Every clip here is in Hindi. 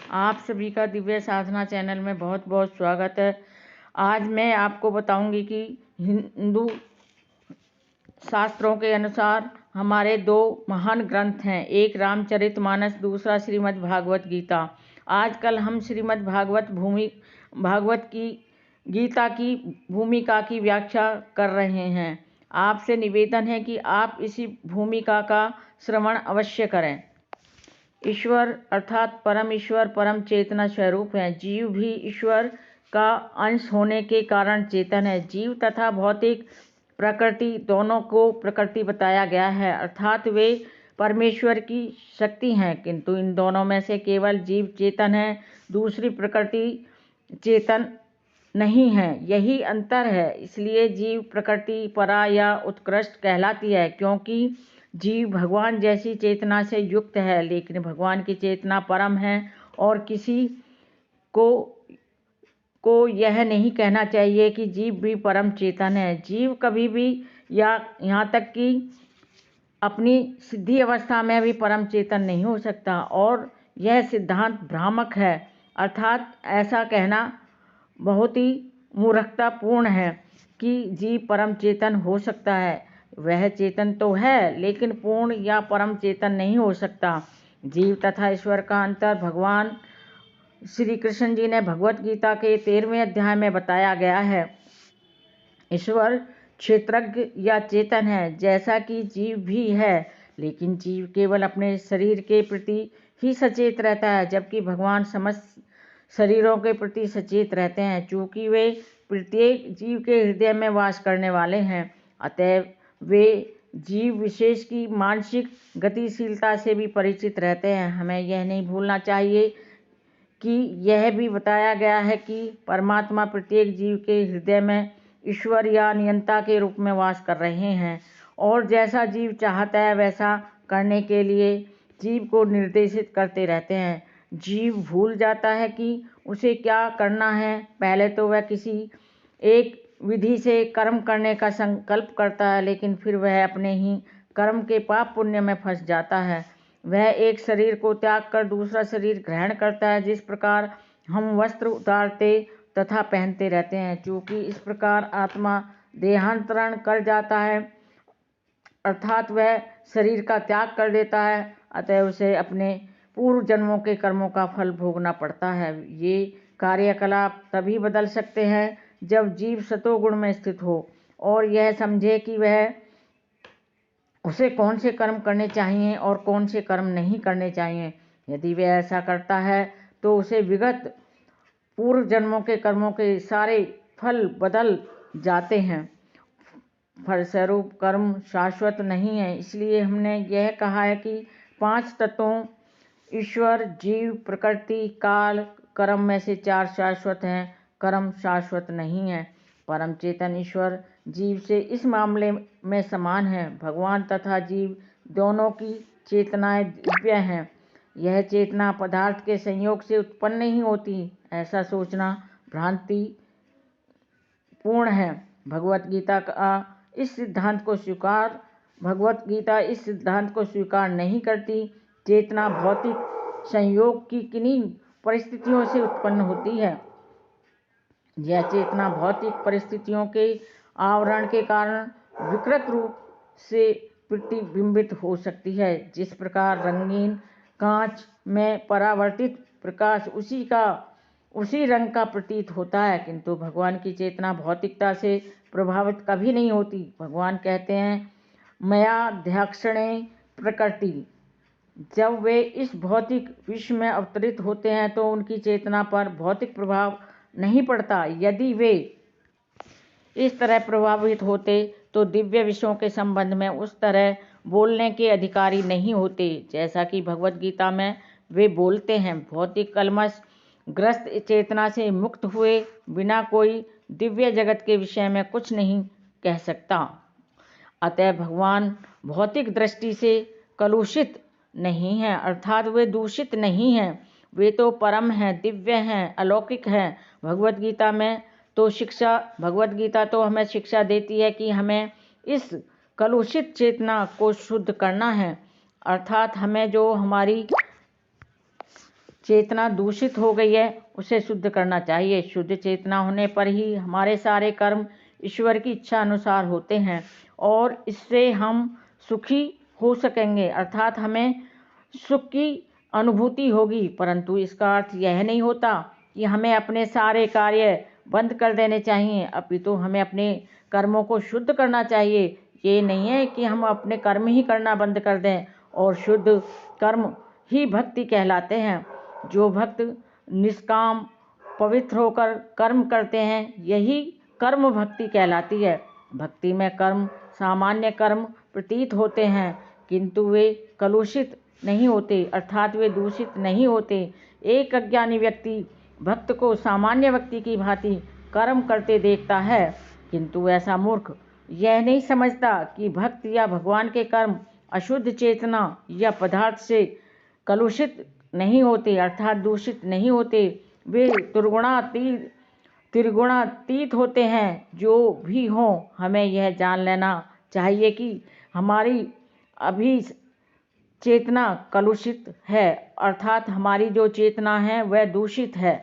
आप सभी का दिव्य साधना चैनल में बहुत बहुत स्वागत है। आज मैं आपको बताऊंगी कि हिंदू शास्त्रों के अनुसार हमारे दो महान ग्रंथ हैं, एक रामचरितमानस, दूसरा श्रीमद् भागवत गीता। आजकल हम श्रीमद् भागवत की गीता की भूमिका की व्याख्या कर रहे हैं। आपसे निवेदन है कि आप इसी भूमिका का श्रवण अवश्य करें। ईश्वर अर्थात परम ईश्वर परम चेतना स्वरूप है। जीव भी ईश्वर का अंश होने के कारण चेतन है। जीव तथा भौतिक प्रकृति दोनों को प्रकृति बताया गया है, अर्थात वे परमेश्वर की शक्ति हैं, किंतु इन दोनों में से केवल जीव चेतन है, दूसरी प्रकृति चेतन नहीं है। यही अंतर है। इसलिए जीव प्रकृति परा या उत्कृष्ट कहलाती है, क्योंकि जीव भगवान जैसी चेतना से युक्त है, लेकिन भगवान की चेतना परम है और किसी को यह नहीं कहना चाहिए कि जीव भी परम चेतन है। जीव कभी भी या यहाँ तक कि अपनी सिद्धि अवस्था में भी परम चेतन नहीं हो सकता, और यह सिद्धांत भ्रामक है, अर्थात ऐसा कहना बहुत ही मूर्खतापूर्ण है कि जीव परम चेतन हो सकता है। वह चेतन तो है, लेकिन पूर्ण या परम चेतन नहीं हो सकता। जीव तथा ईश्वर का अंतर भगवान श्री कृष्ण जी ने भगवत गीता के 13वें अध्याय में बताया गया है। ईश्वर क्षेत्रज्ञ या चेतन है, जैसा कि जीव भी है, लेकिन जीव केवल अपने शरीर के प्रति ही सचेत रहता है, जबकि भगवान समस्त शरीरों के प्रति सचेत रहते हैं। चूँकि वे प्रत्येक जीव के हृदय में वास करने वाले हैं, अतएव वे जीव विशेष की मानसिक गतिशीलता से भी परिचित रहते हैं। हमें यह नहीं भूलना चाहिए कि यह भी बताया गया है कि परमात्मा प्रत्येक जीव के हृदय में ईश्वर या नियंता के रूप में वास कर रहे हैं, और जैसा जीव चाहता है वैसा करने के लिए जीव को निर्देशित करते रहते हैं। जीव भूल जाता है कि उसे क्या करना है। पहले तो वह किसी एक विधि से कर्म करने का संकल्प करता है, लेकिन फिर वह अपने ही कर्म के पाप पुण्य में फंस जाता है। वह एक शरीर को त्याग कर दूसरा शरीर ग्रहण करता है। जिस प्रकार हम वस्त्र उतारते तथा पहनते रहते हैं, चूँकि इस प्रकार आत्मा देहांतरण कर जाता है, अर्थात वह शरीर का त्याग कर देता है, अतः उसे अपने पूर्व जन्मों के कर्मों का फल भोगना पड़ता है। ये कार्यकलाप तभी बदल सकते हैं जब जीव सतोगुण में स्थित हो और यह समझे कि वह उसे कौन से कर्म करने चाहिए और कौन से कर्म नहीं करने चाहिए। यदि वह ऐसा करता है तो उसे विगत पूर्व जन्मों के कर्मों के सारे फल बदल जाते हैं। फलस्वरूप कर्म शाश्वत नहीं है। इसलिए हमने यह कहा है कि 5 तत्वों ईश्वर, जीव, प्रकृति, काल, कर्म में से 4 शाश्वत हैं, कर्म शाश्वत नहीं है। परम चेतन ईश्वर जीव से इस मामले में समान है। भगवान तथा जीव दोनों की चेतनाएं दिव्य हैं। यह चेतना पदार्थ के संयोग से उत्पन्न नहीं होती, ऐसा सोचना भ्रांति पूर्ण है। भगवत गीता इस सिद्धांत को स्वीकार नहीं करती। चेतना भौतिक संयोग की किन्हीं परिस्थितियों से उत्पन्न होती है। यह चेतना भौतिक परिस्थितियों के आवरण के कारण विकृत रूप से प्रतिबिंबित हो सकती है। जिस प्रकार रंगीन कांच में परावर्तित प्रकाश उसी रंग का प्रतीत होता है, किंतु भगवान की चेतना भौतिकता से प्रभावित कभी नहीं होती। भगवान कहते हैं, मयाध्याक्षणे प्रकृति। जब वे इस भौतिक विश्व में अवतरित होते हैं तो उनकी चेतना पर भौतिक प्रभाव नहीं पड़ता। यदि वे इस तरह प्रभावित होते तो दिव्य विषयों के संबंध में उस तरह बोलने के अधिकारी नहीं होते, जैसा कि भगवत गीता में वे बोलते हैं। भौतिक कलमश ग्रस्त चेतना से मुक्त हुए बिना कोई दिव्य जगत के विषय में कुछ नहीं कह सकता। अतः भगवान भौतिक दृष्टि से कलुषित नहीं है, अर्थात वे दूषित नहीं हैं। वे तो परम हैं, दिव्य हैं, अलौकिक हैं। भगवत गीता तो हमें शिक्षा देती है कि हमें इस कलुषित चेतना को शुद्ध करना है, अर्थात हमें जो हमारी चेतना दूषित हो गई है उसे शुद्ध करना चाहिए। शुद्ध चेतना होने पर ही हमारे सारे कर्म ईश्वर की इच्छा अनुसार होते हैं और इससे हम सुखी हो सकेंगे, अर्थात हमें सुख की अनुभूति होगी। परंतु इसका अर्थ यह नहीं होता कि हमें अपने सारे कार्य बंद कर देने चाहिए, अपितु हमें अपने कर्मों को शुद्ध करना चाहिए। ये नहीं है कि हम अपने कर्म ही करना बंद कर दें, और शुद्ध कर्म ही भक्ति कहलाते हैं। जो भक्त निष्काम पवित्र होकर कर्म करते हैं, यही कर्म भक्ति कहलाती है। भक्ति में कर्म सामान्य कर्म प्रतीत होते हैं, किंतु वे कलुषित नहीं होते, अर्थात वे दूषित नहीं होते। एक अज्ञानी व्यक्ति भक्त को सामान्य व्यक्ति की भांति कर्म करते देखता है, किंतु ऐसा मूर्ख यह नहीं समझता कि भक्त या भगवान के कर्म अशुद्ध चेतना या पदार्थ से कलुषित नहीं होते, अर्थात दूषित नहीं होते। वे त्रिगुणातीत होते हैं। जो भी हों, हमें यह जान लेना चाहिए कि हमारी अभी चेतना कलुषित है, अर्थात हमारी जो चेतना है वह दूषित है।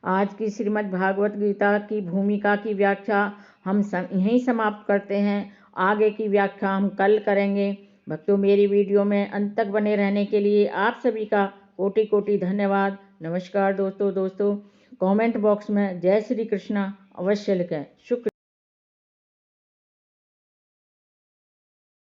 आज की श्रीमद् भागवत गीता की भूमिका की व्याख्या हम यहीं समाप्त करते हैं। आगे की व्याख्या हम कल करेंगे। भक्तों, मेरी वीडियो में अंत तक बने रहने के लिए आप सभी का कोटि कोटि धन्यवाद। नमस्कार दोस्तों। कमेंट बॉक्स में जय श्री कृष्णा अवश्य लिखें। शुक्रिया।